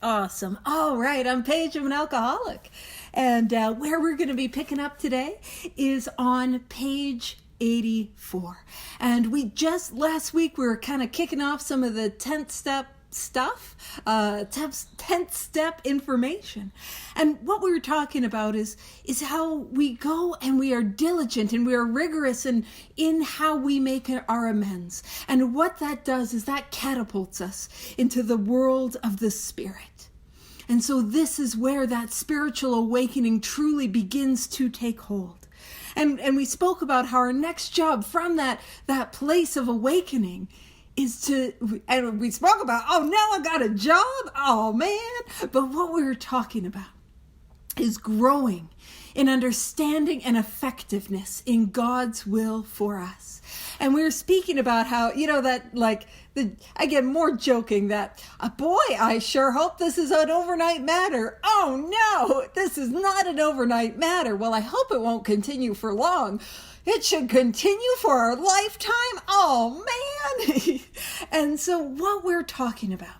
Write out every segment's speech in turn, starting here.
Awesome. All right, I'm Paige. I'm an alcoholic. And where we're going to be picking up today is on page 84. And last week, we were kind of kicking off some of the 10th step stuff, 10th step information. And what we were talking about is how we go and we are diligent and we are rigorous in how we make our amends. And what that does is that catapults us into the world of the Spirit. And so this is where that spiritual awakening truly begins to take hold. And we spoke about how our next job from that place of awakening and we spoke about, oh, now I got a job. Oh, man. But what we were talking about is growing in understanding and effectiveness in God's will for us. And we were speaking about how, I get more joking that, boy, I sure hope this is an overnight matter. Oh, no, this is not an overnight matter. Well, I hope it won't continue for long. It should continue for our lifetime. Oh, man. And so what we're talking about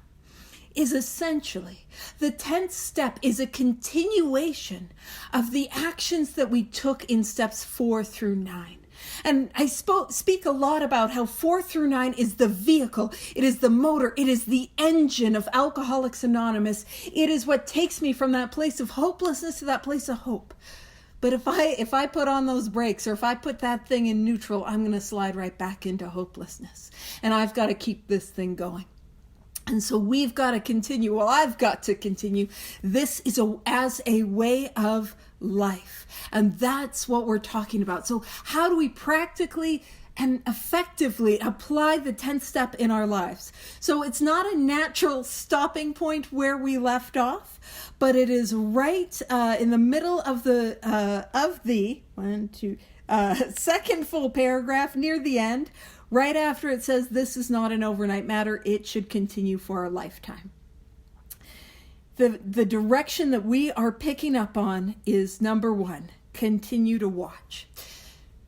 is essentially the 10th step is a continuation of the actions that we took in steps 4 through 9. And I speak a lot about how 4 through 9 is the vehicle, it is the motor, it is the engine of Alcoholics Anonymous. It is what takes me from that place of hopelessness to that place of hope. But if I put on those brakes or if I put that thing in neutral, I'm going to slide right back into hopelessness. And I've got to keep this thing going. And so we've got to continue. Well, I've got to continue. This is as a way of life. And that's what we're talking about. So how do we practically and effectively apply the 10th step in our lives? So it's not a natural stopping point where we left off, but it is right in the middle of the second full paragraph near the end, right after it says, this is not an overnight matter. It should continue for a lifetime. The direction that we are picking up on is number 1, continue to watch.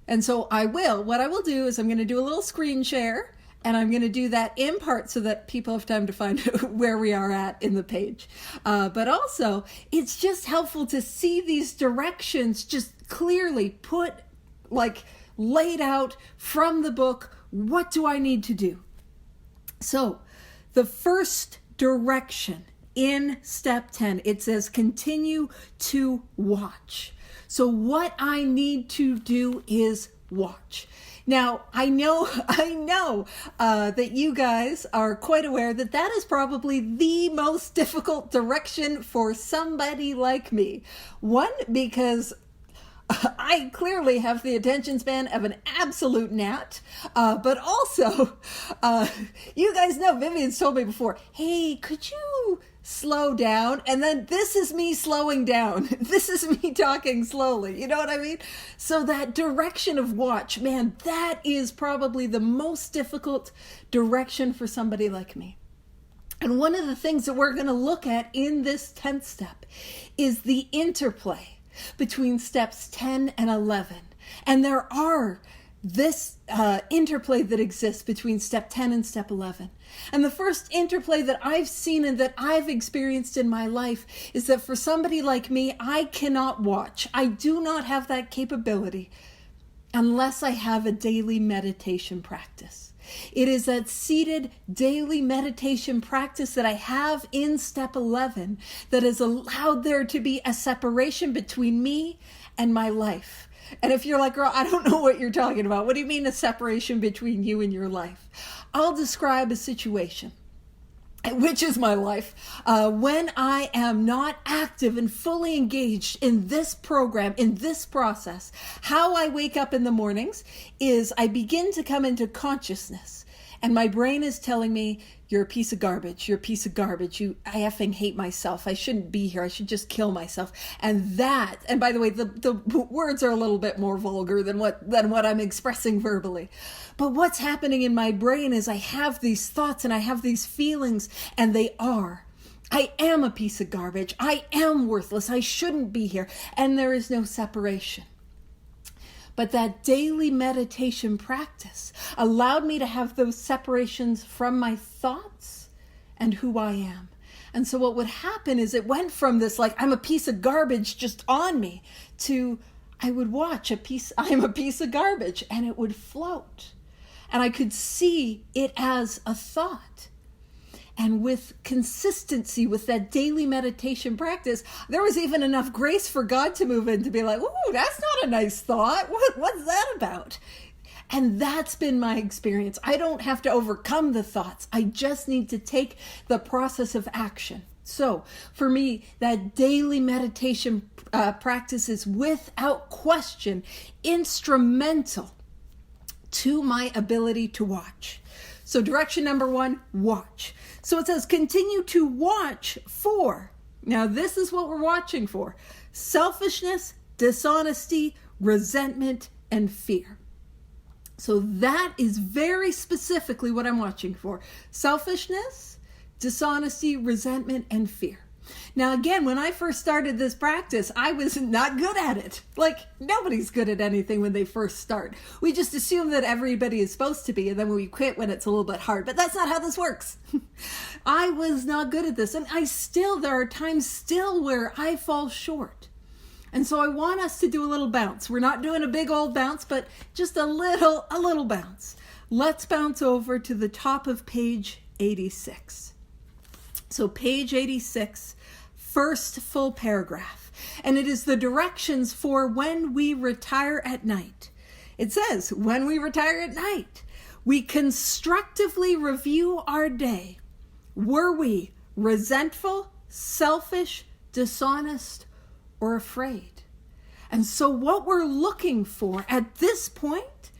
And so what I will do is I'm going to do a little screen share, and I'm going to do that in part so that people have time to find where we are at in the page. But also, it's just helpful to see these directions just clearly laid out from the book. What do I need to do? So the first direction in step 10, it says continue to watch. So what I need to do is watch. Now, I know that you guys are quite aware that is probably the most difficult direction for somebody like me. One, because I clearly have the attention span of an absolute gnat, but also, you guys know, Vivian's told me before, hey, could you slow down? And then this is me slowing down. This is me talking slowly. You know what I mean? So that direction of watch, man, that is probably the most difficult direction for somebody like me. And one of the things that we're going to look at in this 10th step is the interplay between steps 10 and 11. And there are this interplay that exists between step 10 and step 11. And the first interplay that I've seen and that I've experienced in my life is that for somebody like me, I cannot watch. I do not have that capability unless I have a daily meditation practice. It is that seated daily meditation practice that I have in step 11 that has allowed there to be a separation between me and my life. And if you're like, girl, I don't know what you're talking about. What do you mean a separation between you and your life? I'll describe a situation, which is my life, when I am not active and fully engaged in this program, in this process. How I wake up in the mornings is I begin to come into consciousness. And my brain is telling me, you're a piece of garbage. You're a piece of garbage. I effing hate myself. I shouldn't be here. I should just kill myself. And by the way, the words are a little bit more vulgar than what I'm expressing verbally. But what's happening in my brain is I have these thoughts and I have these feelings, and I am a piece of garbage. I am worthless. I shouldn't be here. And there is no separation. But that daily meditation practice allowed me to have those separations from my thoughts and who I am. And so what would happen is it went from this, like, I'm a piece of garbage just on me, to I would watch I'm a piece of garbage, and it would float. And I could see it as a thought. And with consistency, with that daily meditation practice, there was even enough grace for God to move in to be like, ooh, that's not a nice thought. What's that about? And that's been my experience. I don't have to overcome the thoughts. I just need to take the process of action. So for me, that daily meditation practice is without question instrumental to my ability to watch. So direction number 1, watch. So it says continue to watch for. Now this is what we're watching for: selfishness, dishonesty, resentment, and fear. So that is very specifically what I'm watching for: selfishness, dishonesty, resentment, and fear. Now again, when I first started this practice, I was not good at it. Like, nobody's good at anything when they first start. We just assume that everybody is supposed to be, and then we quit when it's a little bit hard. But that's not how this works. I was not good at this, and there are times still where I fall short. And so I want us to do a little bounce. We're not doing a big old bounce, but just a little bounce. Let's bounce over to the top of page 86. So page 86, first full paragraph. And it is the directions for when we retire at night. It says, when we retire at night, we constructively review our day. Were we resentful, selfish, dishonest, or afraid? And so what we're looking for at this point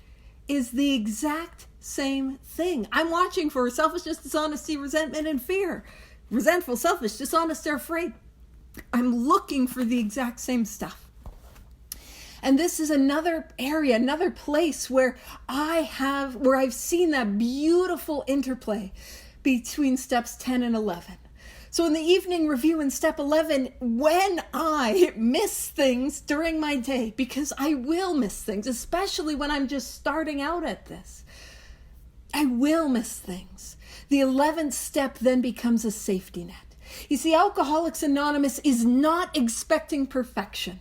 is the exact same thing. I'm watching for selfishness, dishonesty, resentment, and fear. Resentful, selfish, dishonest, or afraid. I'm looking for the exact same stuff. And this is another area, another place where I've seen that beautiful interplay between steps 10 and 11. So in the evening review in step 11, when I miss things during my day, because I will miss things, especially when I'm just starting out at this, I will miss things. The 11th step then becomes a safety net. You see, Alcoholics Anonymous is not expecting perfection.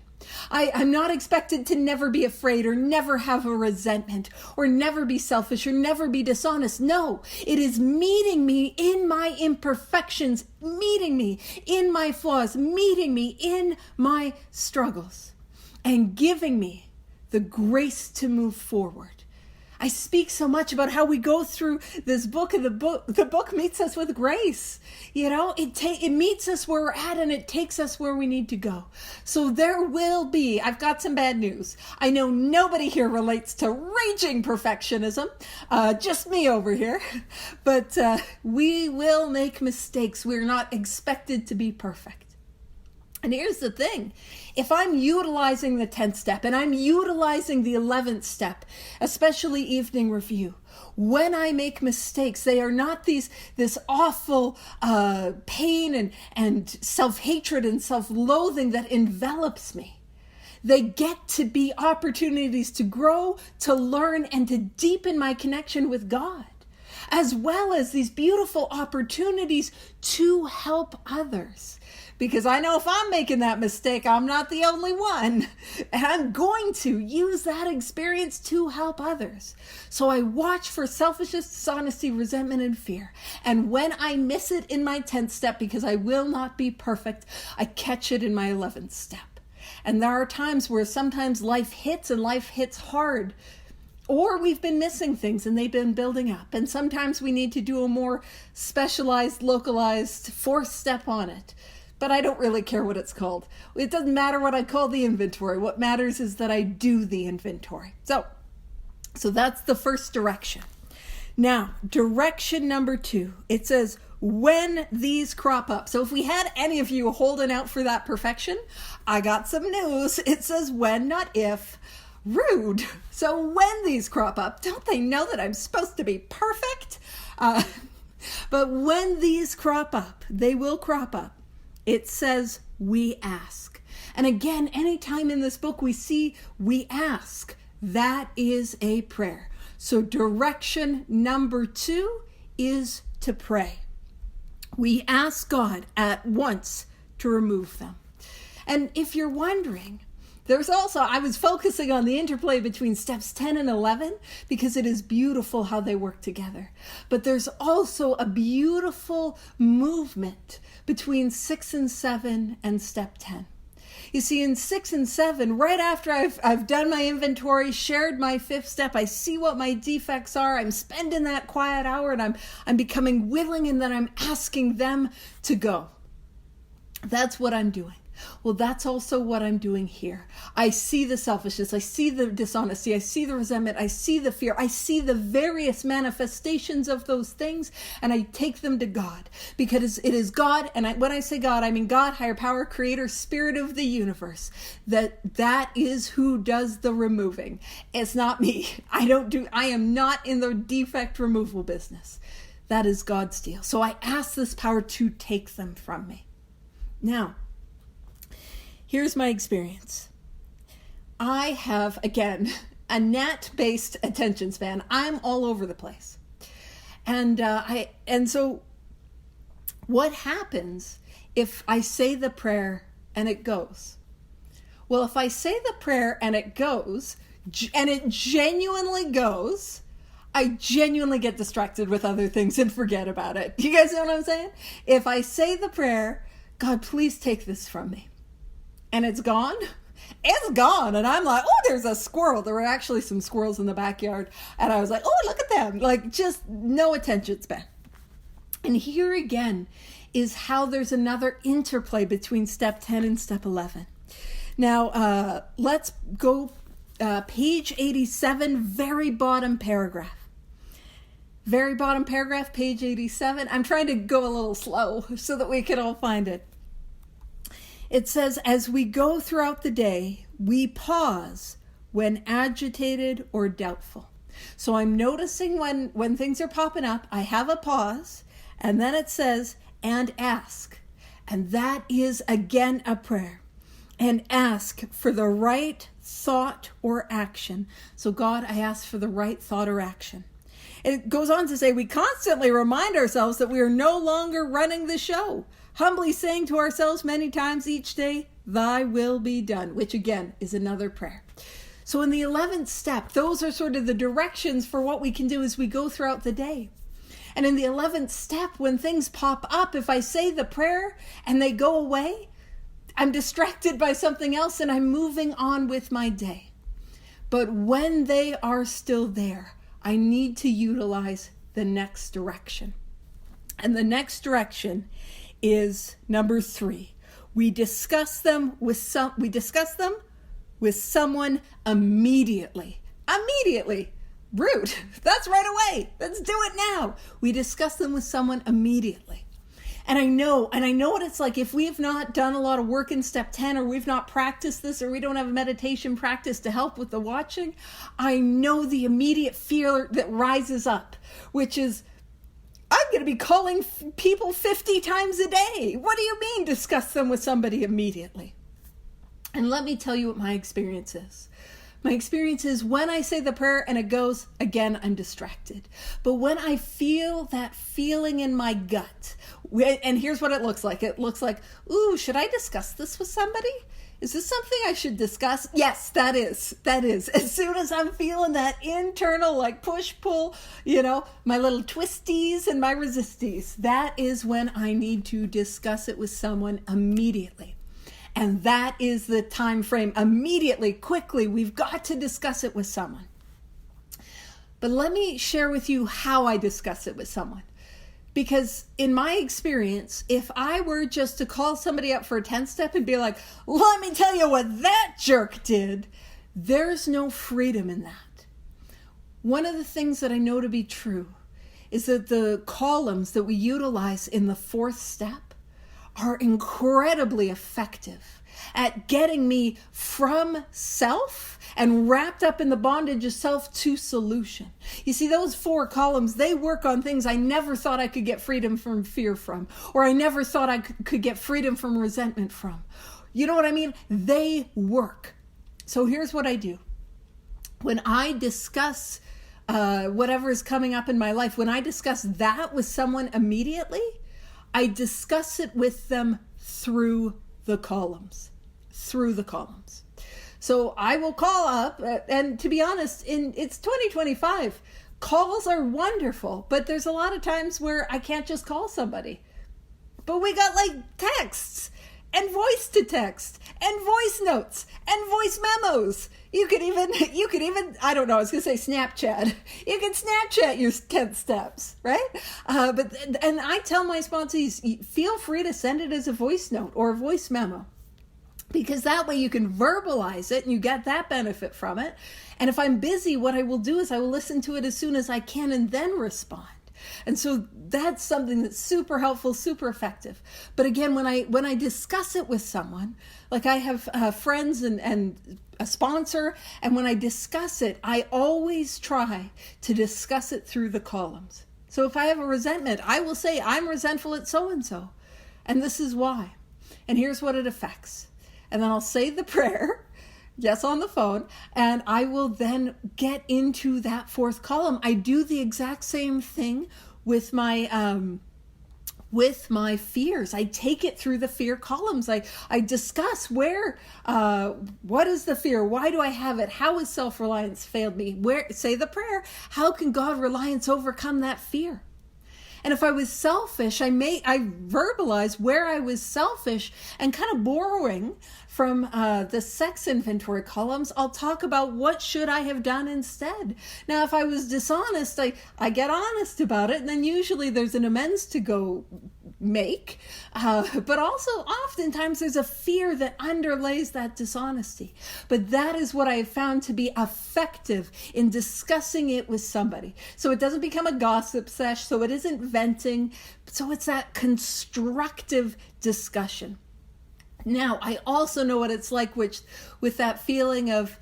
I'm not expected to never be afraid or never have a resentment or never be selfish or never be dishonest. No, it is meeting me in my imperfections, meeting me in my flaws, meeting me in my struggles, and giving me the grace to move forward. I speak so much about how we go through this book, and the book meets us with grace. You know, it meets us where we're at, and it takes us where we need to go. So I've got some bad news. I know nobody here relates to raging perfectionism, just me over here. But we will make mistakes. We're not expected to be perfect. And here's the thing, if I'm utilizing the 10th step and I'm utilizing the 11th step, especially evening review, when I make mistakes, they are not this awful pain and self-hatred and self-loathing that envelops me. They get to be opportunities to grow, to learn, and to deepen my connection with God, as well as these beautiful opportunities to help others. Because I know if I'm making that mistake, I'm not the only one. And I'm going to use that experience to help others. So I watch for selfishness, dishonesty, resentment, and fear. And when I miss it in my 10th step, because I will not be perfect, I catch it in my 11th step. And there are times where sometimes life hits and life hits hard. Or we've been missing things and they've been building up. And sometimes we need to do a more specialized, localized 4th step on it. But I don't really care what it's called. It doesn't matter what I call the inventory. What matters is that I do the inventory. So that's the first direction. Now, direction number 2, it says, when these crop up. So if we had any of you holding out for that perfection, I got some news. It says when, not if. Rude. So when these crop up, don't they know that I'm supposed to be perfect? But when these crop up, they will crop up. It says we ask. And again, anytime in this book we see we ask, that is a prayer. So direction number 2 is to pray. We ask God at once to remove them. And if you're wondering, I was focusing on the interplay between steps 10 and 11 because it is beautiful how they work together. But there's also a beautiful movement between 6 and 7 and step 10. You see, in 6 and 7, right after I've done my inventory, shared my 5th step, I see what my defects are, I'm spending that quiet hour, and I'm becoming willing, and then I'm asking them to go. That's what I'm doing. Well, that's also what I'm doing here. I see the selfishness, I see the dishonesty, I see the resentment, I see the fear, I see the various manifestations of those things, and I take them to God, because it is God, and when I say God, I mean God, higher power, creator, spirit of the universe, that is who does the removing. It's not me. I am not in the defect removal business. That is God's deal. So I ask this power to take them from me. Now, here's my experience. I have, again, a net-based attention span. I'm all over the place. And so what happens if I say the prayer and it goes? Well, if I say the prayer and it goes, and it genuinely goes, I genuinely get distracted with other things and forget about it. You guys know what I'm saying? If I say the prayer, God, please take this from me, and it's gone, and I'm like, oh, there's a squirrel. There were actually some squirrels in the backyard, and I was like, oh, look at them. Like, just no attention span. And here again is how there's another interplay between step 10 and step 11. Now, let's go page 87, very bottom paragraph. Very bottom paragraph, page 87. I'm trying to go a little slow so that we can all find it. It says, as we go throughout the day, we pause when agitated or doubtful. So I'm noticing when things are popping up, I have a pause, and then it says, and ask. And that is, again, a prayer. And ask for the right thought or action. So God, I ask for the right thought or action. It goes on to say, we constantly remind ourselves that we are no longer running the show, humbly saying to ourselves many times each day, thy will be done, which again is another prayer. So in the 11th step, those are sort of the directions for what we can do as we go throughout the day. And in the 11th step, when things pop up, if I say the prayer and they go away, I'm distracted by something else and I'm moving on with my day. But when they are still there, I need to utilize the next direction. And the next direction is number 3. We discuss them with someone immediately. Immediately. Rude. That's right away. Let's do it now. We discuss them with someone immediately. And I know what it's like if we have not done a lot of work in step 10, or we've not practiced this, or we don't have a meditation practice to help with the watching. I know the immediate fear that rises up, which is, I'm going to be calling people 50 times a day. What do you mean discuss them with somebody immediately? And let me tell you what my experience is. My experience is when I say the prayer and it goes, again, I'm distracted. But when I feel that feeling in my gut, and here's what it looks like. It looks like, ooh, should I discuss this with somebody? Is this something I should discuss? Yes, that is. As soon as I'm feeling that internal like push-pull, my little twisties and my resisties, that is when I need to discuss it with someone immediately. And that is the time frame. Immediately, quickly, we've got to discuss it with someone. But let me share with you how I discuss it with someone. Because in my experience, if I were just to call somebody up for a 10th step and be like, let me tell you what that jerk did, there's no freedom in that. One of the things that I know to be true is that the columns that we utilize in the 4th step are incredibly effective at getting me from self and wrapped up in the bondage of self to solution. You see, those 4 columns, they work on things I never thought I could get freedom from fear from, or I never thought I could get freedom from resentment from. You know what I mean? They work. So here's what I do. When I discuss whatever is coming up in my life, when I discuss that with someone immediately, I discuss it with them through the columns. So I will call up, and to be honest, it's 2025. Calls are wonderful, but there's a lot of times where I can't just call somebody. But we got like texts and voice to text and voice notes and voice memos. You could even, I don't know, I was going to say Snapchat. You can Snapchat your 10 steps, right? And I tell my sponsees, feel free to send it as a voice note or a voice memo, because that way you can verbalize it and you get that benefit from it. And if I'm busy, what I will do is I will listen to it as soon as I can and then respond. And so that's something that's super helpful, super effective. But again, when I discuss it with someone, like I have friends and a sponsor, and when I discuss it, I always try to discuss it through the columns. So if I have a resentment, I will say, I'm resentful at so-and-so, and this is why. And here's what it affects. And then I'll say the prayer, yes, on the phone, and I will then get into that fourth column. I do the exact same thing with my fears. I take it through the fear columns. I discuss what is the fear? Why do I have it? How has self-reliance failed me? Say the prayer. How can God reliance overcome that fear? And if I was selfish, I verbalize where I was selfish, and kind of borrowing from the sex inventory columns, I'll talk about what should I have done instead. Now, if I was dishonest, I get honest about it, and then usually there's an amends to go make. But also oftentimes there's a fear that underlays that dishonesty. But that is what I have found to be effective in discussing it with somebody. So it doesn't become a gossip sesh, so it isn't venting. So it's that constructive discussion. Now, I also know what it's like with that feeling of,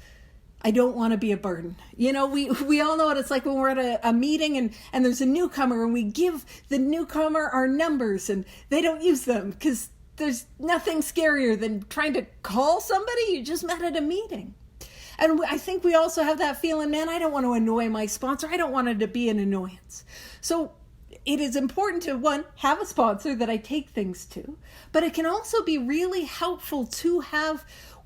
I don't want to be a burden. You know, we all know what it's like when we're at a meeting and there's a newcomer, and we give the newcomer our numbers and they don't use them, because there's nothing scarier than trying to call somebody you just met at a meeting. And I think we also have that feeling, man, I don't want to annoy my sponsor. I don't want it to be an annoyance. So it is important to, one, have a sponsor that I take things to, but it can also be really helpful to have,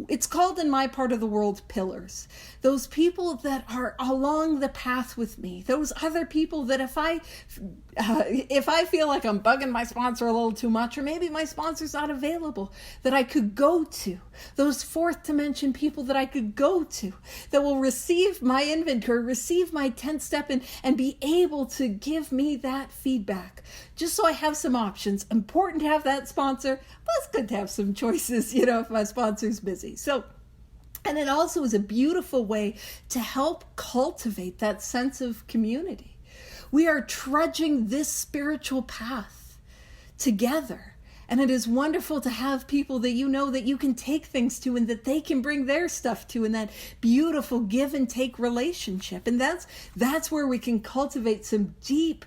it's called in my part of the world, pillars. Those people that are along the path with me. Those other people that if I feel like I'm bugging my sponsor a little too much, or maybe my sponsor's not available, that I could go to. Those fourth dimension people that I could go to, that will receive my inventory, receive my 10th step, and be able to give me that feedback. Just so I have some options. Important to have that sponsor, but it's good to have some choices, if my sponsor's busy. So, and it also is a beautiful way to help cultivate that sense of community. We are trudging this spiritual path together. And it is wonderful to have people that you know that you can take things to, and that they can bring their stuff to, in that beautiful give and take relationship. And that's where we can cultivate some deep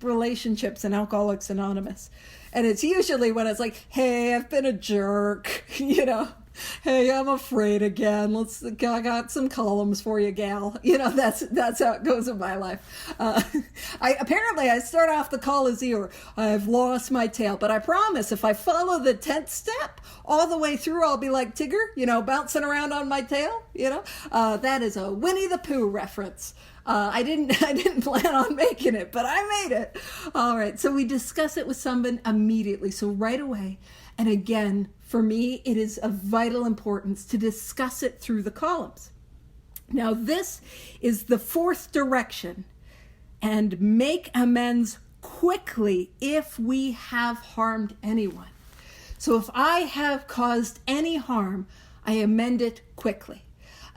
relationships in Alcoholics Anonymous. And it's usually when it's like, hey, I've been a jerk, hey, I'm afraid again. I got some columns for you, gal. That's how it goes in my life. I start off the call as or I've lost my tail, but I promise if I follow the 10th step all the way through, I'll be like Tigger, bouncing around on my tail. That is a Winnie the Pooh reference. I didn't plan on making it, but I made it. All right. So we discuss it with someone immediately. So right away. And again, for me, it is of vital importance to discuss it through the columns. Now, this is the fourth direction, and make amends quickly if we have harmed anyone. So if I have caused any harm, I amend it quickly.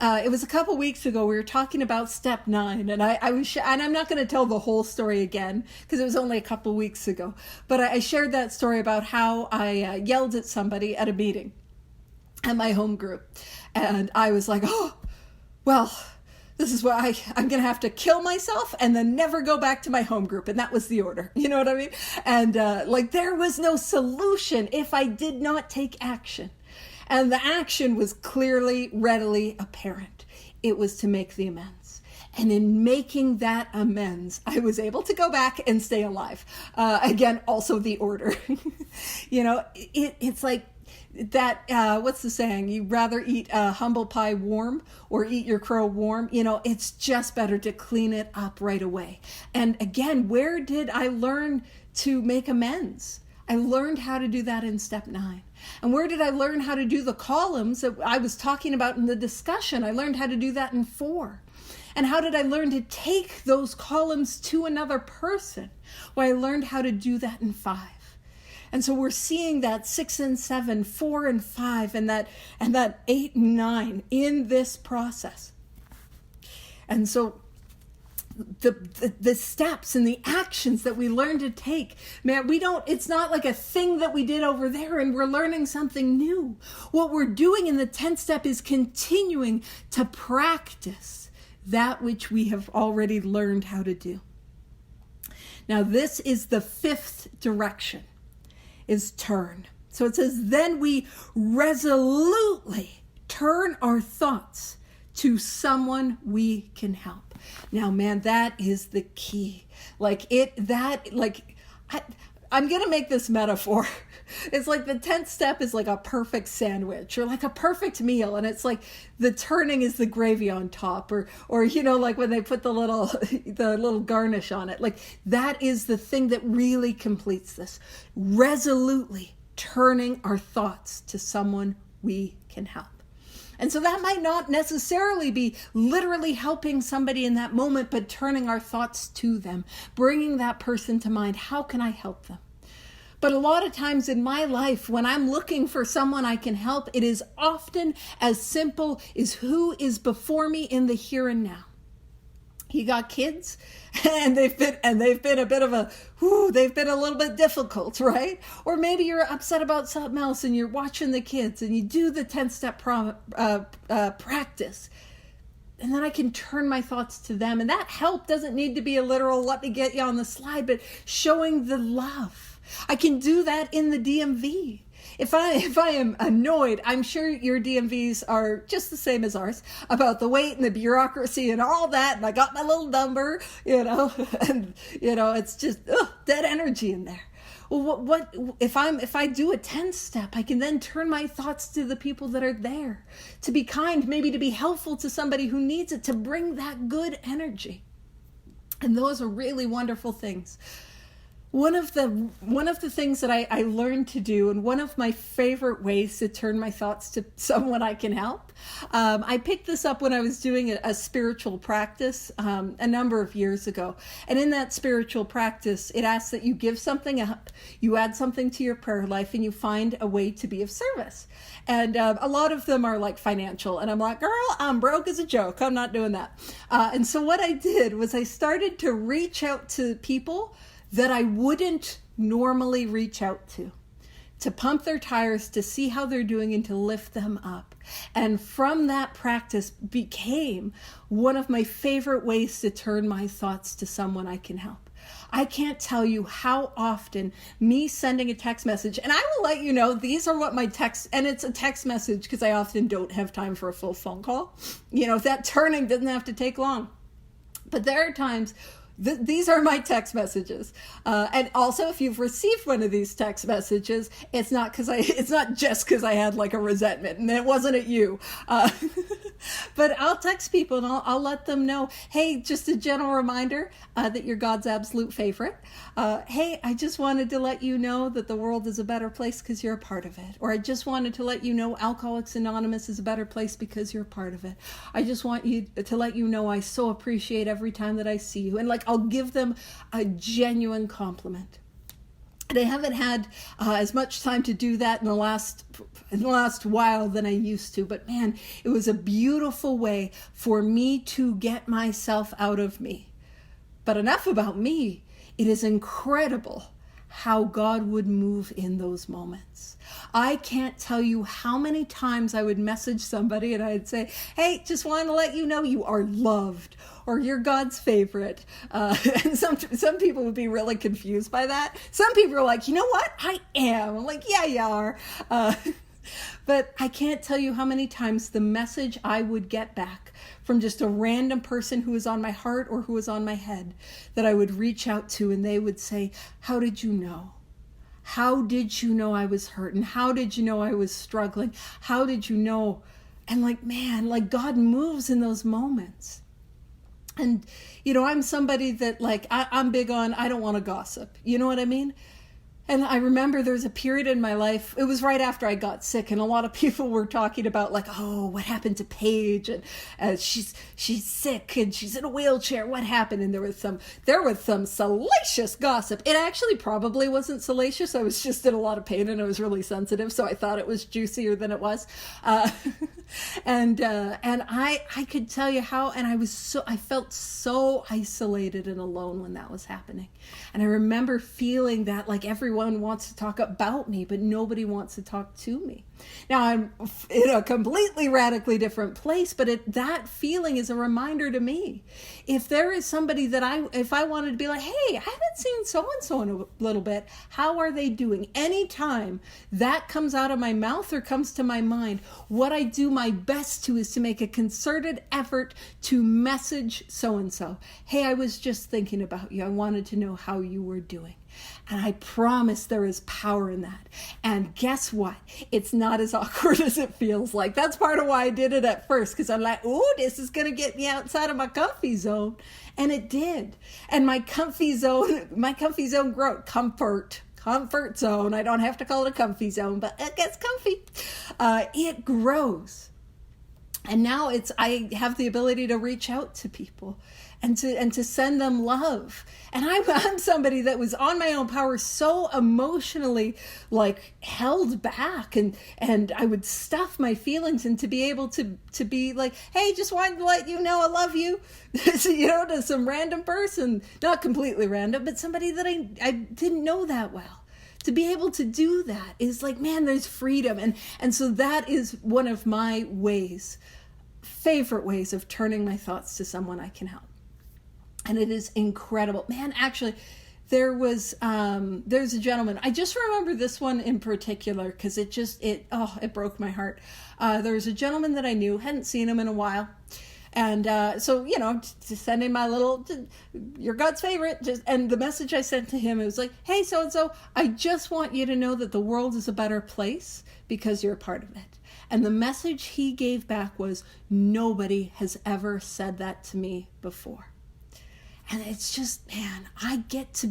It was a couple weeks ago, we were talking about step 9, and and I'm not going to tell the whole story again because it was only a couple weeks ago, but I shared that story about how I yelled at somebody at a meeting at my home group, and I was like, oh, well, this is why I'm going to have to kill myself and then never go back to my home group. And that was the order. You know what I mean? And there was no solution if I did not take action. And the action was clearly, readily apparent. It was to make the amends. And in making that amends, I was able to go back and stay alive. Again, also the order. It's like that, what's the saying? You'd rather eat a humble pie warm or eat your crow warm. It's just better to clean it up right away. And again, where did I learn to make amends? I learned how to do that in step 9. And where did I learn how to do the columns that I was talking about in the discussion? I learned how to do that in 4. And how did I learn to take those columns to another person? Well, I learned how to do that in 5. And so we're seeing that 6 and 7, 4 and 5, and that 8 and 9 in this process. And so the steps and the actions that we learn to take, man, it's not like a thing that we did over there and we're learning something new. What we're doing in the 10th step is continuing to practice that which we have already learned how to do. Now, this is the 5th direction, is turn. So it says, then we resolutely turn our thoughts to someone we can help. Now, man, that is the key. I'm going to make this metaphor. It's like the 10th step is like a perfect sandwich or like a perfect meal. And it's like the turning is the gravy on top or like when they put the little garnish on it. Like that is the thing that really completes this. Resolutely turning our thoughts to someone we can help. And so that might not necessarily be literally helping somebody in that moment, but turning our thoughts to them, bringing that person to mind. How can I help them? But a lot of times in my life, when I'm looking for someone I can help, it is often as simple as who is before me in the here and now. You got kids, and they've been a bit of they've been a little bit difficult, right? Or maybe you're upset about something else and you're watching the kids and you do the 10th step practice. And then I can turn my thoughts to them. And that help doesn't need to be a literal, let me get you on the slide, but showing the love. I can do that in the DMV. If I am annoyed, I'm sure your DMVs are just the same as ours about the wait and the bureaucracy and all that. And I got my little number, and it's just dead energy in there. Well, what if I do a 10th step, I can then turn my thoughts to the people that are there, to be kind, maybe to be helpful to somebody who needs it, to bring that good energy. And those are really wonderful things. One of the things that I learned to do, and one of my favorite ways to turn my thoughts to someone I can help, I picked this up when I was doing a spiritual practice a number of years ago. And in that spiritual practice, it asks that you give something up, you add something to your prayer life, and you find a way to be of service. And a lot of them are like financial. And I'm like, girl, I'm broke as a joke. I'm not doing that. And so what I did was I started to reach out to people that I wouldn't normally reach out to pump their tires, to see how they're doing and to lift them up. And from that practice became one of my favorite ways to turn my thoughts to someone I can help. I can't tell you how often me sending a text message, and I will let you know, these are what my text, and it's a text message because I often don't have time for a full phone call. That turning doesn't have to take long. But there are times these are my text messages. And also, if you've received one of these text messages, it's not just because I had like a resentment and it wasn't at you. But I'll text people and I'll let them know, hey, just a general reminder that you're God's absolute favorite. Hey, I just wanted to let you know that the world is a better place because you're a part of it. Or I just wanted to let you know Alcoholics Anonymous is a better place because you're a part of it. I just want you to let you know I so appreciate every time that I see you. And I'll give them a genuine compliment. And I haven't had as much time to do that in the last while than I used to. But man, it was a beautiful way for me to get myself out of me. But enough about me. It is incredible how God would move in those moments. I can't tell you how many times I would message somebody and I'd say, hey, just wanted to let you know you are loved, or you're God's favorite. And some people would be really confused by that. Some people are like, you know what? I am. I'm like, yeah, you are. But I can't tell you how many times the message I would get back from just a random person who was on my heart or who was on my head that I would reach out to, and they would say, how did you know? How did you know I was hurt? And how did you know I was struggling? How did you know? And like, man, like God moves in those moments. And, I'm somebody that like, I'm big on, I don't want to gossip. You know what I mean? And I remember there was a period in my life, it was right after I got sick, and a lot of people were talking about like, oh, what happened to Paige? And she's sick and she's in a wheelchair. What happened? And there was some salacious gossip. It actually probably wasn't salacious. I was just in a lot of pain and I was really sensitive, so I thought it was juicier than it was. And I could tell you how, and I felt so isolated and alone when that was happening. And I remember feeling that like everyone wants to talk about me, but nobody wants to talk to me. Now I'm in a completely radically different place, but that feeling is a reminder to me. If there is somebody that if I wanted to be like, hey, I haven't seen so-and-so in a little bit, how are they doing? Anytime that comes out of my mouth or comes to my mind, what I do my best to is to make a concerted effort to message so-and-so. Hey, I was just thinking about you. I wanted to know how you were doing. And I promise there is power in that. And guess what? It's not as awkward as it feels like. That's part of why I did it at first, because I'm like, oh, this is going to get me outside of my comfy zone. And it did. And my comfy zone growth, comfort zone. I don't have to call it a comfy zone, but it gets comfy. It grows. And now I have the ability to reach out to people and to send them love. And I'm somebody that was on my own power, so emotionally like held back, and I would stuff my feelings, and to be able to be like, hey, just wanted to let you know I love you, to some random person, not completely random, but somebody that I didn't know that well. To be able to do that is like, man, there's freedom. And so that is one of my favorite ways of turning my thoughts to someone I can help. And it is incredible. Man, actually, there's a gentleman. I just remember this one in particular because it broke my heart. There was a gentleman that I knew, hadn't seen him in a while. And so, just sending my little, your God's favorite, and the message I sent to him, it was like, hey, so-and-so, I just want you to know that the world is a better place because you're a part of it. And the message he gave back was, nobody has ever said that to me before. And it's just, man, I get to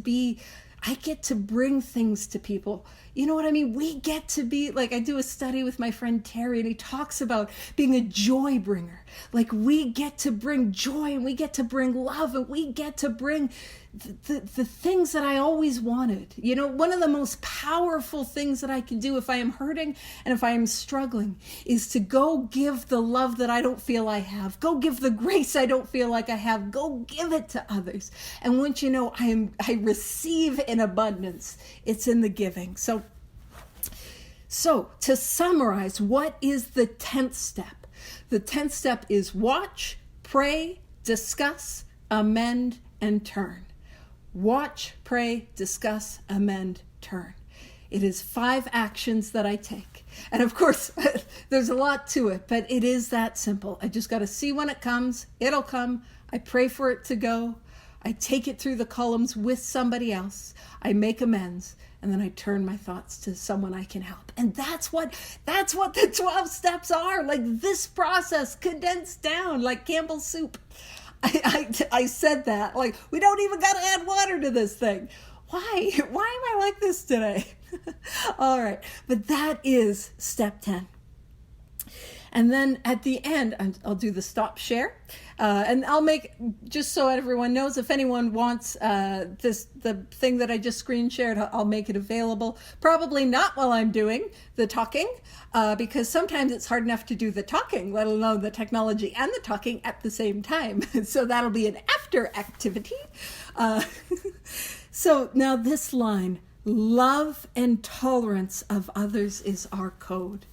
bring things to people. You know what I mean? We get to be, like, I do a study with my friend Terry, and he talks about being a joy bringer. Like, we get to bring joy, and we get to bring love, and we get to bring the things that I always wanted. One of the most powerful things that I can do if I am hurting and if I am struggling is to go give the love that I don't feel I have. Go give the grace I don't feel like I have. Go give it to others. And once you know I receive in abundance, it's in the giving. So to summarize, what is the 10th step? The 10th step is watch, pray, discuss, amend, and turn. Watch, pray, discuss, amend, turn. It is 5 actions that I take. And of course, there's a lot to it, but it is that simple. I just got to see when it comes. It'll come. I pray for it to go. I take it through the columns with somebody else. I make amends. And then I turn my thoughts to someone I can help. And that's what the 12 steps are. Like this process condensed down like Campbell's soup. I said that. Like, we don't even got to add water to this thing. Why? Why am I like this today? All right. But that is step 10. And then at the end, I'll do the stop share. And I'll make, just so everyone knows, if anyone wants the thing that I just screen shared, I'll make it available. Probably not while I'm doing the talking, because sometimes it's hard enough to do the talking, let alone the technology and the talking at the same time. So that'll be an after activity. So now this line, love and tolerance of others is our code.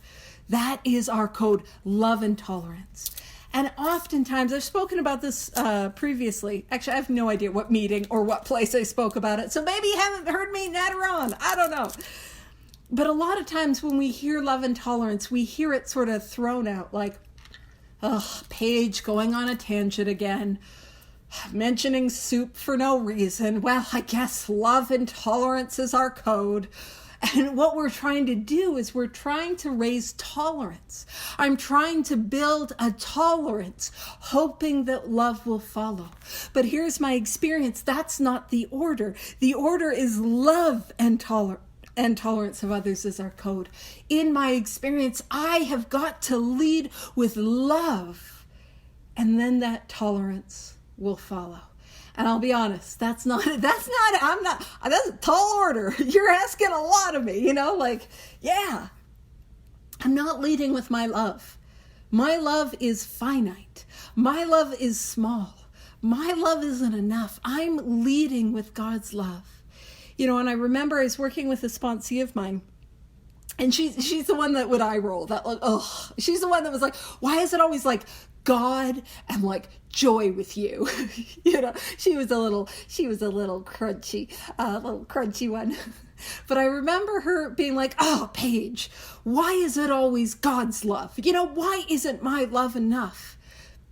That is our code, love and tolerance. And oftentimes, I've spoken about this previously. Actually, I have no idea what meeting or what place I spoke about it. So maybe you haven't heard me later on. I don't know. But a lot of times when we hear love and tolerance, we hear it sort of thrown out like, oh, Paige going on a tangent again, mentioning soup for no reason. Well, I guess love and tolerance is our code. And what we're trying to do is we're trying to raise tolerance. I'm trying to build a tolerance, hoping that love will follow. But here's my experience. That's not the order. The order is love and tolerance of others is our code. In my experience, I have got to lead with love, and then that tolerance will follow. And I'll be honest, that's a tall order. You're asking a lot of me, yeah. I'm not leading with my love. My love is finite. My love is small. My love isn't enough. I'm leading with God's love. And I remember I was working with a sponsee of mine, and she's the one that would eye roll. She's the one that was like, why is it always like God and like joy with you? She was a little crunchy one. But I remember her being like, oh, Paige, why is it always God's love? Why isn't my love enough?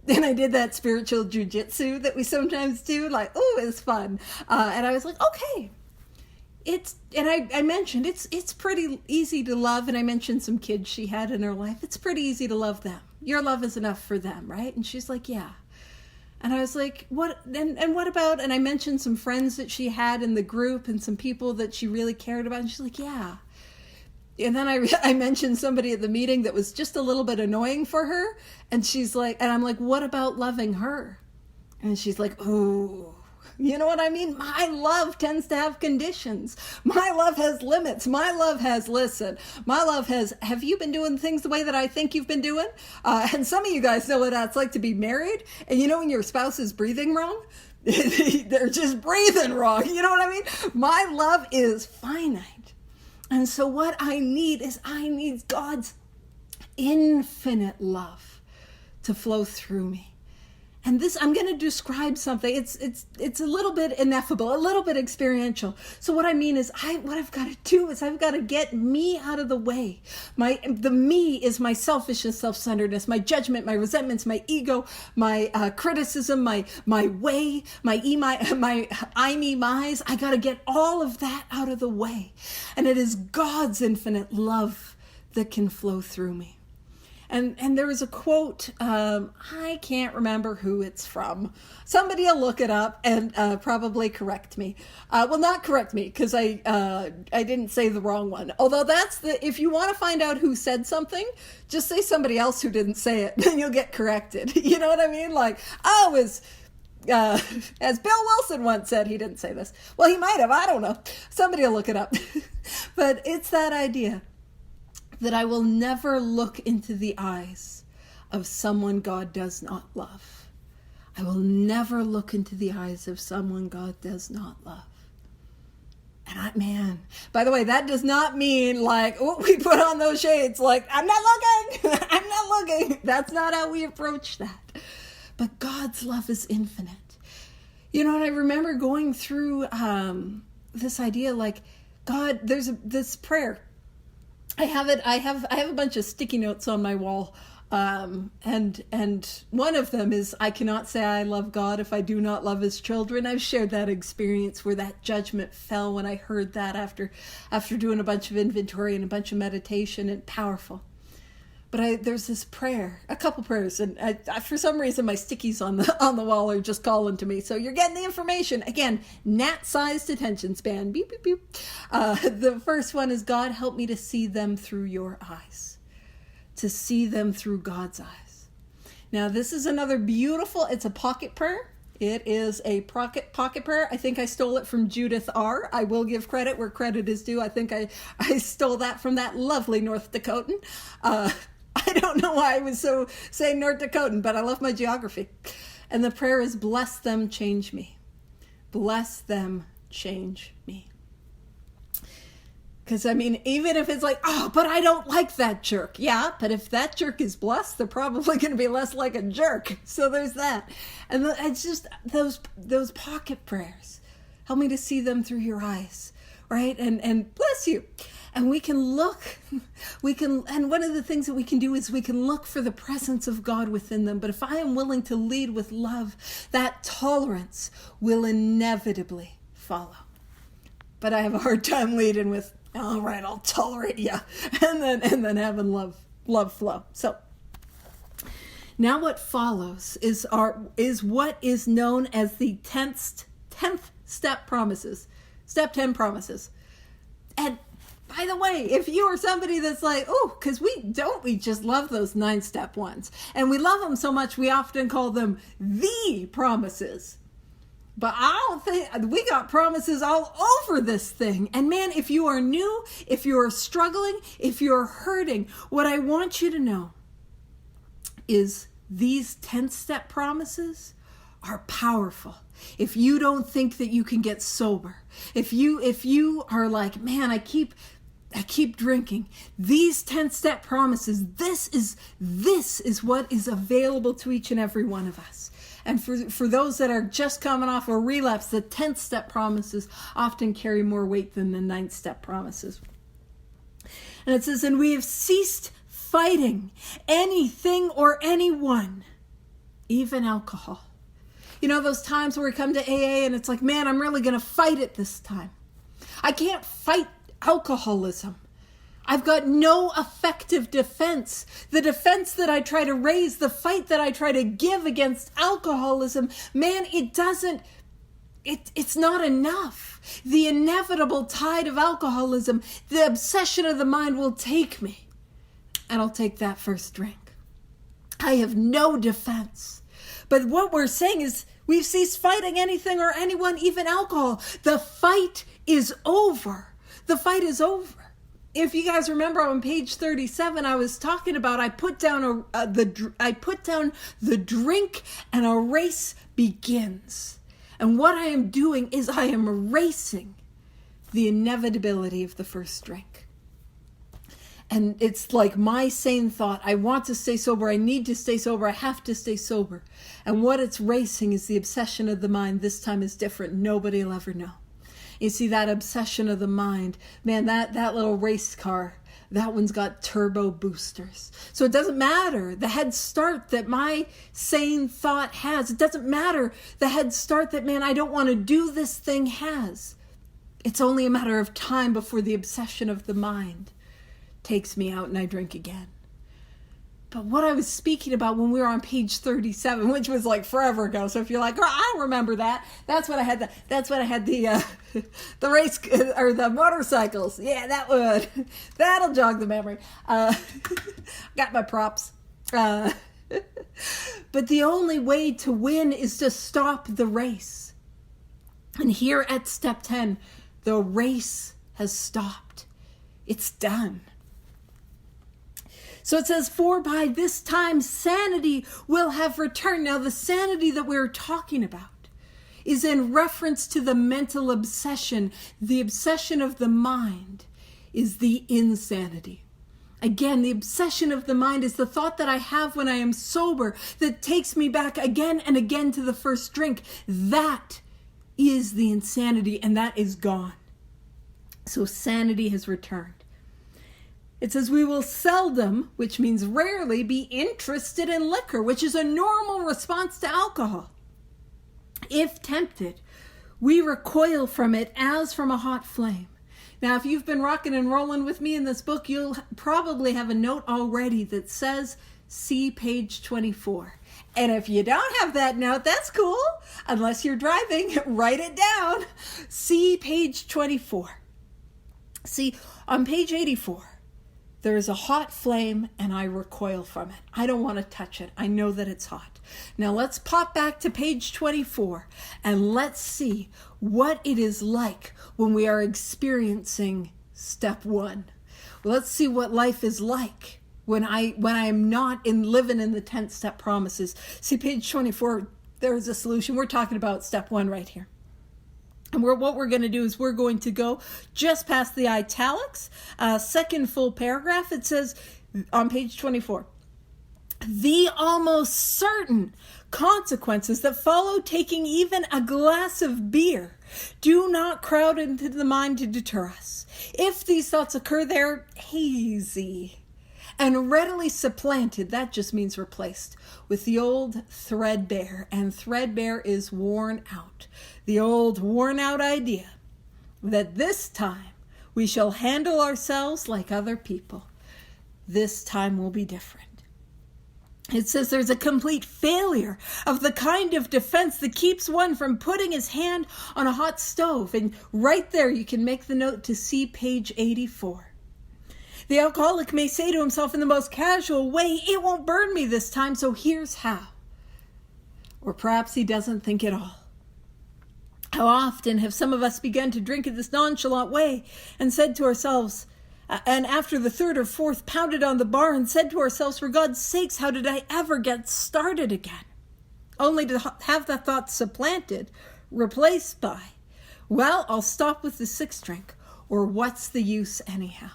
And I did that spiritual jujitsu that we sometimes do, like, oh, it's fun. And I was like, okay. I mentioned it's pretty easy to love, and I mentioned some kids she had in her life. It's pretty easy to love them. Your love is enough for them, right? And she's like, yeah. And I was like, what? And what about? And I mentioned some friends that she had in the group and some people that she really cared about. And she's like, yeah. And then I mentioned somebody at the meeting that was just a little bit annoying for her. And she's like, and I'm like, what about loving her? And she's like, ooh. You know what I mean? My love tends to have conditions. My love has limits. My love has, listen, my love has, have you been doing things the way that I think you've been doing? And some of you guys know what that's like to be married. And when your spouse is breathing wrong, they're just breathing wrong. You know what I mean? My love is finite. And so what I need is God's infinite love to flow through me. And this, I'm going to describe something. It's a little bit ineffable, a little bit experiential. So what I mean is, what I've got to do is I've got to get me out of the way. The me is my selfishness, self-centeredness, my judgment, my resentments, my ego, my criticism, my way, my I, me, my's. I got to get all of that out of the way. And it is God's infinite love that can flow through me. And there was a quote, I can't remember who it's from. Somebody will look it up and probably correct me. Well, not correct me, because I didn't say the wrong one. Although if you want to find out who said something, just say somebody else who didn't say it, then you'll get corrected. You know what I mean? Like, as Bill Wilson once said, he didn't say this. Well, he might have, I don't know. Somebody will look it up. But it's that idea that I will never look into the eyes of someone God does not love. I will never look into the eyes of someone God does not love. And by the way, that does not mean like, we put on those shades, like, I'm not looking, I'm not looking. That's not how we approach that. But God's love is infinite. And I remember going through this idea, like, God, there's this prayer. I have a bunch of sticky notes on my wall. And one of them is, I cannot say I love God if I do not love his children. I've shared that experience where that judgment fell when I heard that after doing a bunch of inventory and a bunch of meditation, and powerful. But there's this prayer, a couple prayers, and I, for some reason my stickies on the wall are just calling to me. So you're getting the information. Again, gnat-sized attention span. Beep, beep, beep. The first one is, God, help me to see them through your eyes. To see them through God's eyes. Now, this is another beautiful, it's a pocket prayer. It is a pocket prayer. I think I stole it from Judith R. I will give credit where credit is due. I think I stole that from that lovely North Dakotan. I don't know why I was so saying North Dakotan, but I love my geography. And the prayer is, bless them, change me. Bless them, change me. Because, even if it's like, oh, but I don't like that jerk. Yeah, but if that jerk is blessed, they're probably going to be less like a jerk. So there's that. And it's just those pocket prayers. Help me to see them through your eyes, right? And bless you. And we can look, and one of the things that we can do is we can look for the presence of God within them. But if I am willing to lead with love, that tolerance will inevitably follow. But I have a hard time leading with, all right, I'll tolerate you, and then having love flow. So now what follows is what is known as the 10th step promises, step 10 promises. And by the way, if you are somebody that's like, oh, because we just love those 9-step ones. And we love them so much, we often call them the promises. But I don't think, we got promises all over this thing. And man, if you are new, if you are struggling, if you're hurting, what I want you to know is these 10-step promises are powerful. If you don't think that you can get sober, if you are like, man, I keep drinking, these 10-step promises, this is what is available to each and every one of us. And for those that are just coming off a relapse, the 10th step promises often carry more weight than the 9th step promises. And it says, and we have ceased fighting anything or anyone, even alcohol. You know, those times where we come to AA and it's like, man, I'm really going to fight it this time. I can't fight alcoholism. I've got no effective defense. The defense that I try to raise, the fight that I try to give against alcoholism, man, it's not enough. The inevitable tide of alcoholism, the obsession of the mind will take me, and I'll take that first drink. I have no defense. But what we're saying is we've ceased fighting anything or anyone, even alcohol. The fight is over. The fight is over. If you guys remember on page 37, I was talking about I put down the drink and a race begins. And what I am doing is I am erasing the inevitability of the first drink. And it's like my sane thought, I want to stay sober, I need to stay sober, I have to stay sober. And what it's racing is the obsession of the mind. This time is different. Nobody will ever know. You see, that obsession of the mind, man, that little race car, that one's got turbo boosters. So it doesn't matter the head start that my sane thought has. It doesn't matter the head start that, man, I don't want to do this thing has. It's only a matter of time before the obsession of the mind takes me out and I drink again. But what I was speaking about when we were on page 37, which was like forever ago. So if you're like, oh, I don't remember that. That's what I had the the race or the motorcycles. Yeah, that'll jog the memory. Got my props. But the only way to win is to stop the race. And here at step 10, the race has stopped. It's done. So it says, for by this time sanity will have returned. Now the sanity that we're talking about is in reference to the mental obsession. The obsession of the mind is the insanity. Again, the obsession of the mind is the thought that I have when I am sober that takes me back again and again to the first drink. That is the insanity, and that is gone. So sanity has returned. It says, we will seldom, which means rarely, be interested in liquor, which is a normal response to alcohol. If tempted, we recoil from it as from a hot flame. Now, if you've been rocking and rolling with me in this book, you'll probably have a note already that says, see page 24. And if you don't have that note, that's cool. Unless you're driving, write it down. See page 24. See, on page 84, there is a hot flame and I recoil from it. I don't want to touch it. I know that it's hot. Now let's pop back to page 24 and let's see what it is like when we are experiencing step 1. Let's see what life is like when I am not living in the 10th step promises. See page 24, there's a solution. We're talking about step 1 right here. And what we're going to do is we're going to go just past the italics, second full paragraph. It says on page 24, the almost certain consequences that follow taking even a glass of beer Do not crowd into the mind to deter us. If these thoughts occur, they're hazy and readily supplanted, that just means replaced, with the old threadbare, and threadbare is worn out. The old worn out idea that this time we shall handle ourselves like other people. This time will be different. It says there's a complete failure of the kind of defense that keeps one from putting his hand on a hot stove. And right there you can make the note to see page 84. The alcoholic may say to himself in the most casual way, it won't burn me this time, so here's how. Or perhaps he doesn't think at all. How often have some of us begun to drink in this nonchalant way and said to ourselves, and after the third or fourth pounded on the bar and said to ourselves, for God's sakes, how did I ever get started again? Only to have that thought supplanted, replaced by, well, I'll stop with the sixth drink, or what's the use anyhow?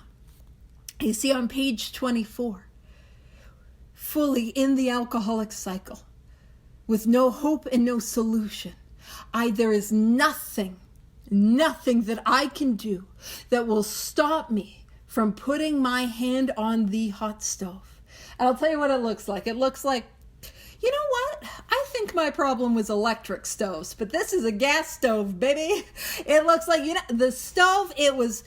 You see on page 24, fully in the alcoholic cycle, with no hope and no solution, there is nothing that I can do that will stop me from putting my hand on the hot stove. And I'll tell you what it looks like. It looks like, you know what? I think my problem was electric stoves, but this is a gas stove, baby. It looks like, the stove, it was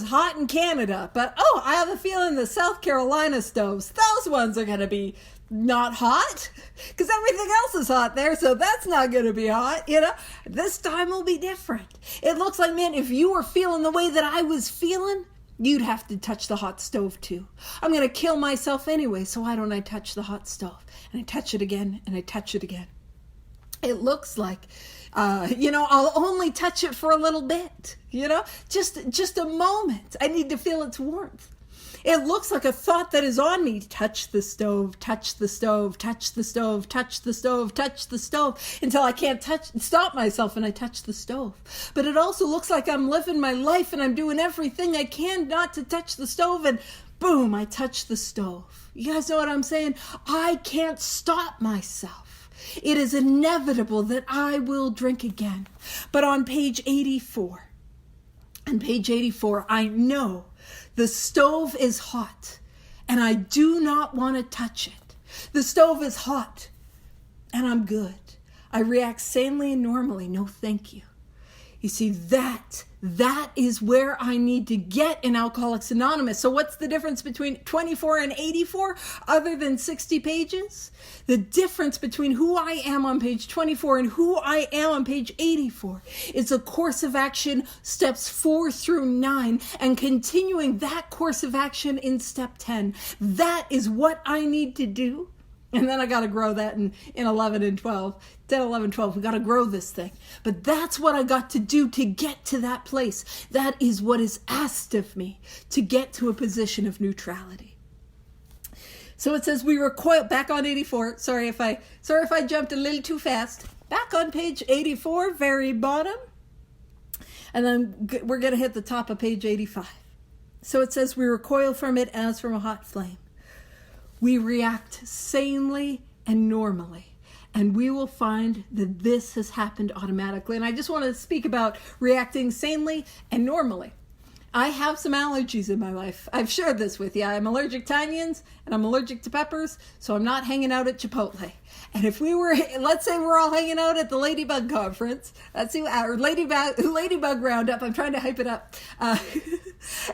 hot in Canada, but I have a feeling the South Carolina stoves, those ones are going to be not hot, because everything else is hot there, so that's not going to be hot, This time will be different. It looks like, man, if you were feeling the way that I was feeling, you'd have to touch the hot stove too. I'm going to kill myself anyway, so why don't I touch the hot stove? And I touch it again, and I touch it again. It looks like, I'll only touch it for a little bit, just a moment. I need to feel its warmth. It looks like a thought that is on me. Touch the stove, touch the stove, touch the stove, touch the stove, touch the stove, until I can't stop myself and I touch the stove. But it also looks like I'm living my life and I'm doing everything I can not to touch the stove, and boom, I touch the stove. You guys know what I'm saying? I can't stop myself. It is inevitable that I will drink again. But on page 84, I know the stove is hot, and I do not want to touch it. The stove is hot, and I'm good. I react sanely and normally. No, thank you. You see, that is where I need to get in Alcoholics Anonymous. So what's the difference between 24 and 84 other than 60 pages? The difference between who I am on page 24 and who I am on page 84 is a course of action, steps 4 through 9, and continuing that course of action in step 10. That is what I need to do. And then I got to grow that in 11 and 12. 10, 11, 12. We got to grow this thing. But that's what I got to do to get to that place. That is what is asked of me to get to a position of neutrality. So it says we recoil back on 84. Sorry if I jumped a little too fast. Back on page 84, very bottom. And then we're going to hit the top of page 85. So it says we recoil from it as from a hot flame. We react sanely and normally, and we will find that this has happened automatically. And I just want to speak about reacting sanely and normally. I have some allergies in my life. I've shared this with you. I'm allergic to onions and I'm allergic to peppers, so I'm not hanging out at Chipotle. And if let's say we're all hanging out at the Ladybug Conference, or Ladybug Roundup, I'm trying to hype it up.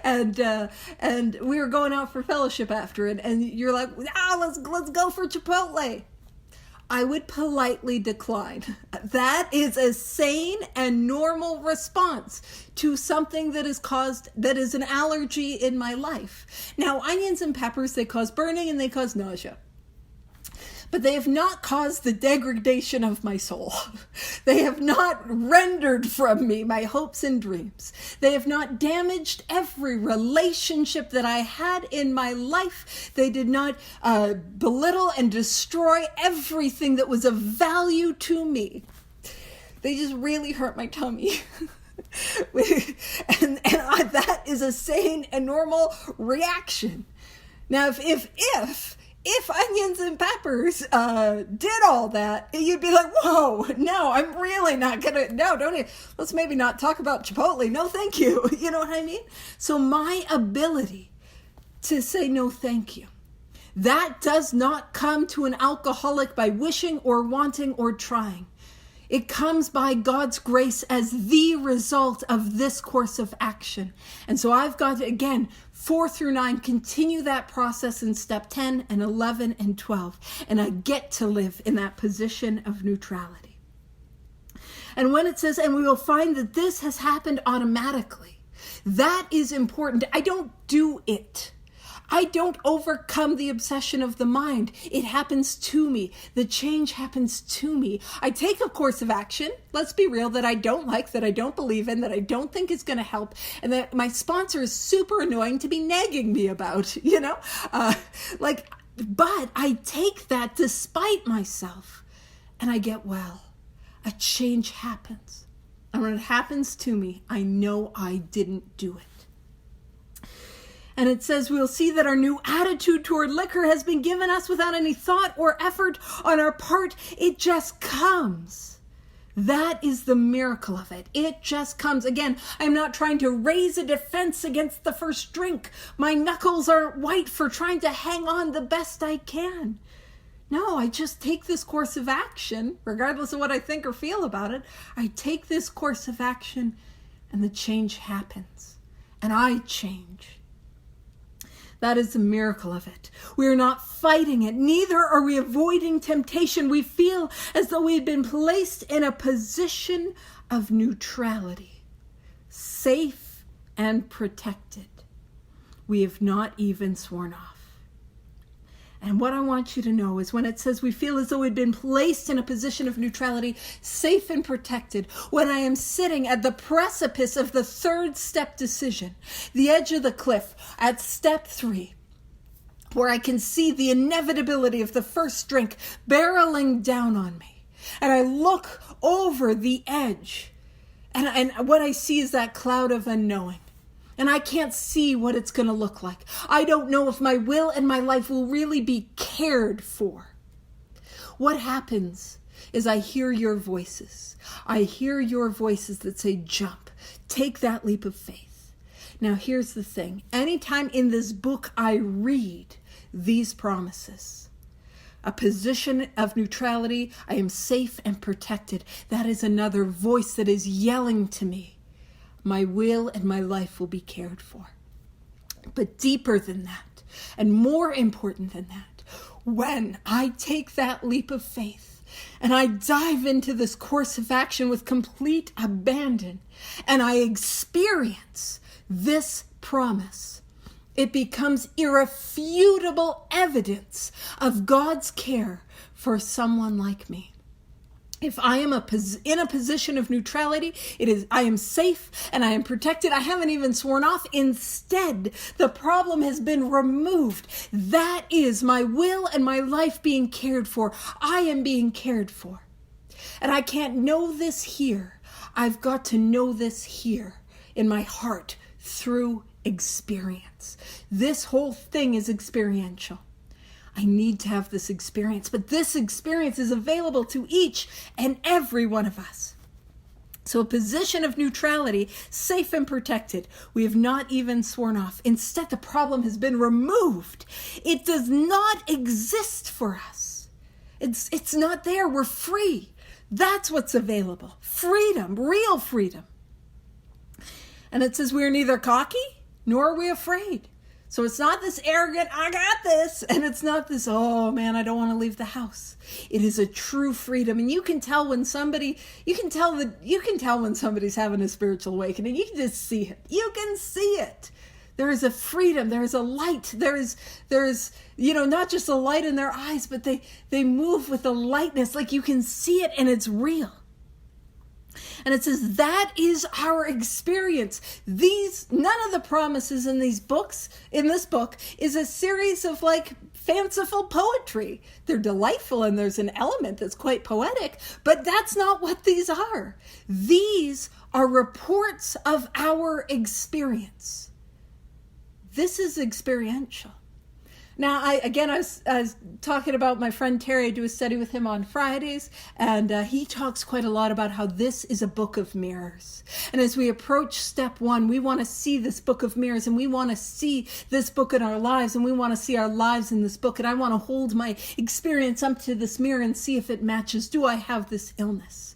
And we were going out for fellowship after it, and you're like, let's go for Chipotle. I would politely decline. That is a sane and normal response to something that is an allergy in my life. Now, onions and peppers, they cause burning and they cause nausea. But they have not caused the degradation of my soul. They have not rendered from me my hopes and dreams. They have not damaged every relationship that I had in my life. They did not belittle and destroy everything that was of value to me. They just really hurt my tummy. and that is a sane and normal reaction. Now, if if onions and peppers did all that, you'd be like, whoa, no, I'm really not gonna, no, don't even, let's maybe not talk about Chipotle. No, thank you. You know what I mean? So my ability to say no, thank you, that does not come to an alcoholic by wishing or wanting or trying. It comes by God's grace as the result of this course of action. And so I've got to, again, 4 through 9, continue that process in step 10 and 11 and 12. And I get to live in that position of neutrality. And when it says, and we will find that this has happened automatically, that is important. I don't do it. I don't overcome the obsession of the mind. It happens to me. The change happens to me. I take a course of action, let's be real, that I don't like, that I don't believe in, that I don't think is going to help, and that my sponsor is super annoying to be nagging me about, you know? But I take that despite myself, and I get well. A change happens. And when it happens to me, I know I didn't do it. And it says, we'll see that our new attitude toward liquor has been given us without any thought or effort on our part. It just comes. That is the miracle of it. It just comes. Again, I'm not trying to raise a defense against the first drink. My knuckles aren't white for trying to hang on the best I can. No, I just take this course of action, regardless of what I think or feel about it. I take this course of action and the change happens. And I change. That is the miracle of it. We are not fighting it. Neither are we avoiding temptation. We feel as though we had been placed in a position of neutrality, safe and protected. We have not even sworn off. And what I want you to know is when it says we feel as though we'd been placed in a position of neutrality, safe and protected, when I am sitting at the precipice of the third step decision, the edge of the cliff at step 3, where I can see the inevitability of the first drink barreling down on me, and I look over the edge, and what I see is that cloud of unknowing. And I can't see what it's going to look like. I don't know if my will and my life will really be cared for. What happens is I hear your voices. I hear your voices that say, jump, take that leap of faith. Now, here's the thing. Anytime in this book I read these promises, a position of neutrality, I am safe and protected. That is another voice that is yelling to me. My will and my life will be cared for. But deeper than that, and more important than that, when I take that leap of faith and I dive into this course of action with complete abandon and I experience this promise, it becomes irrefutable evidence of God's care for someone like me. If I am in a position of neutrality, I am safe and I am protected. I haven't even sworn off. Instead, the problem has been removed. That is my will and my life being cared for. I am being cared for. And I can't know this here. I've got to know this here in my heart through experience. This whole thing is experiential. I need to have this experience, but this experience is available to each and every one of us. So a position of neutrality, safe and protected. We have not even sworn off. Instead, the problem has been removed. It does not exist for us. It's not there. We're free. That's what's available. Freedom, real freedom. And it says we are neither cocky nor are we afraid. So it's not this arrogant, I got this, and it's not this, oh man, I don't want to leave the house. It is a true freedom, and you can tell when somebody's having a spiritual awakening. You can just see it. You can see it. There is a freedom. There is a light. There is, not just a light in their eyes, but they move with a lightness, like you can see it, and it's real. And it says that is our experience. None of the promises in this book is a series of fanciful poetry. They're delightful and there's an element that's quite poetic, but that's not what these are. These are reports of our experience. This is experiential. Now, I was talking about my friend Terry. I do a study with him on Fridays, and he talks quite a lot about how this is a book of mirrors. And as we approach step 1, we want to see this book of mirrors, and we want to see this book in our lives, and we want to see our lives in this book. And I want to hold my experience up to this mirror and see if it matches. Do I have this illness?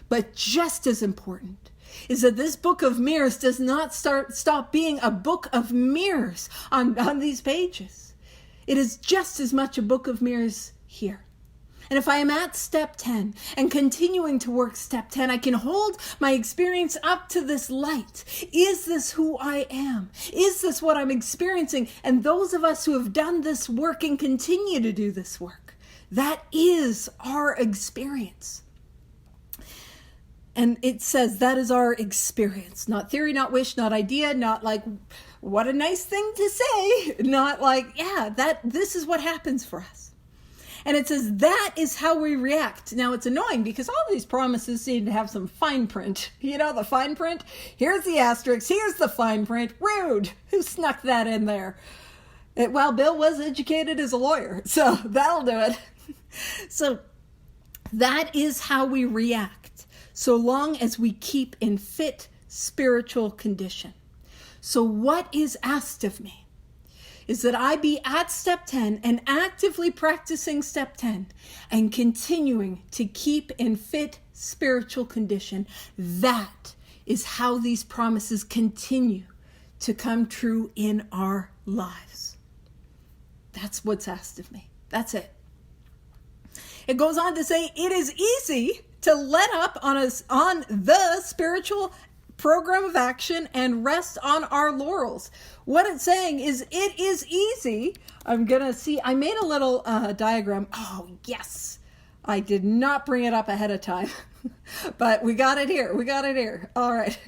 But just as important is that this book of mirrors does not stop being a book of mirrors on these pages. It is just as much a book of mirrors here. And if I am at step 10 and continuing to work step 10, I can hold my experience up to this light. Is this who I am? Is this what I'm experiencing? And those of us who have done this work and continue to do this work, that is our experience. And it says that is our experience, not theory, not wish, not idea, not like, what a nice thing to say, not like, yeah, this is what happens for us. And it says that is how we react. Now it's annoying because all these promises seem to have some fine print. You know, the fine print, here's the asterisk, here's the fine print, rude. Who snuck that in there? Well, Bill was educated as a lawyer, so that'll do it. So that is how we react, so long as we keep in fit spiritual condition. So what is asked of me is that I be at step 10 and actively practicing step 10 and continuing to keep in fit spiritual condition. That is how these promises continue to come true in our lives. That's what's asked of me. That's it. It goes on to say it is easy to let up on the spiritual program of action and rest on our laurels. What it's saying is it is easy. I'm going to see, I made a little diagram. Oh, yes. I did not bring it up ahead of time, but we got it here. All right.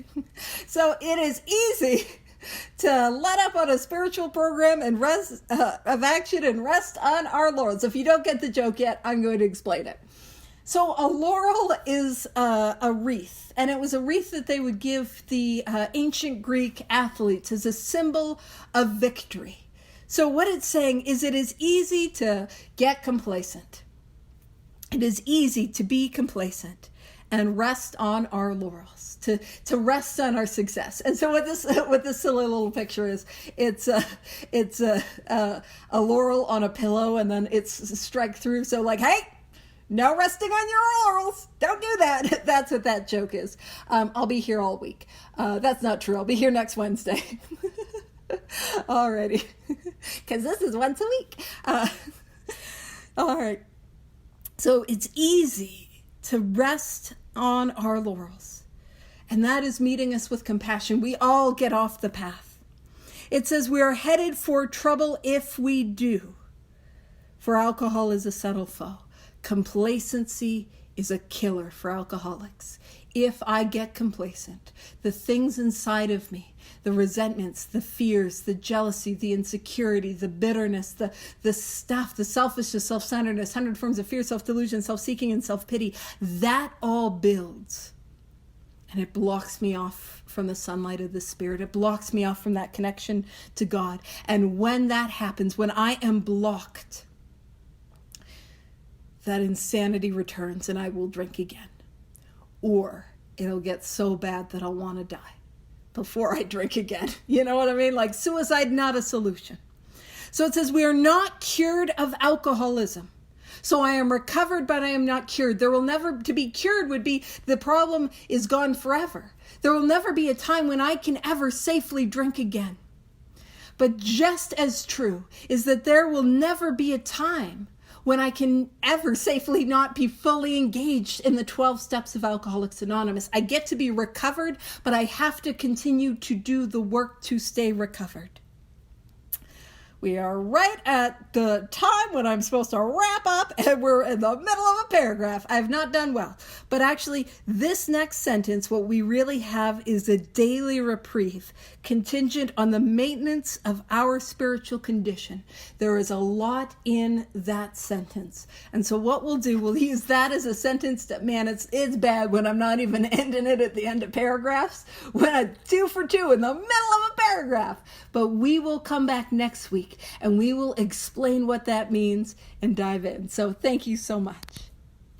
So it is easy to let up on a spiritual program and rest of action and rest on our laurels. If you don't get the joke yet, I'm going to explain it. So a laurel is a wreath, and it was a wreath that they would give the ancient Greek athletes as a symbol of victory. So what it's saying is it is easy to get complacent. It is easy to be complacent and rest on our laurels, to rest on our success. And so what this silly little picture is, it's a laurel on a pillow, and then it's strike through. So like, hey, no resting on your laurels. Don't do that. That's what that joke is. I'll be here all week. That's not true. I'll be here next Wednesday. Alrighty. Because this is once a week. All right. So it's easy to rest on our laurels. And that is meeting us with compassion. We all get off the path. It says we are headed for trouble if we do. For alcohol is a subtle foe. Complacency is a killer for alcoholics. If I get complacent, the things inside of me, the resentments, the fears, the jealousy, the insecurity, the bitterness, the stuff, the selfishness, self-centeredness, 100 forms of fear, self-delusion, self-seeking, and self-pity, that all builds. And it blocks me off from the sunlight of the Spirit. It blocks me off from that connection to God. And when that happens, when I am blocked, that insanity returns and I will drink again. Or it'll get so bad that I'll want to die before I drink again. You know what I mean? Like suicide, not a solution. So it says we are not cured of alcoholism. So I am recovered, but I am not cured. There will never, to be cured would be the problem is gone forever. There will never be a time when I can ever safely drink again. But just as true is that there will never be a time when I can ever safely not be fully engaged in the 12 steps of Alcoholics Anonymous. I get to be recovered, but I have to continue to do the work to stay recovered. We are right at the time when I'm supposed to wrap up, and we're in the middle of a paragraph. I have not done well. But actually, this next sentence, what we really have is a daily reprieve, contingent on the maintenance of our spiritual condition. There is a lot in that sentence. And so what we'll do, we'll use that as a sentence that, man, it's bad when I'm not even ending it at the end of paragraphs. When I'm 2 for 2 in the middle of a paragraph, paragraph. But we will come back next week and we will explain what that means and dive in. So thank you so much.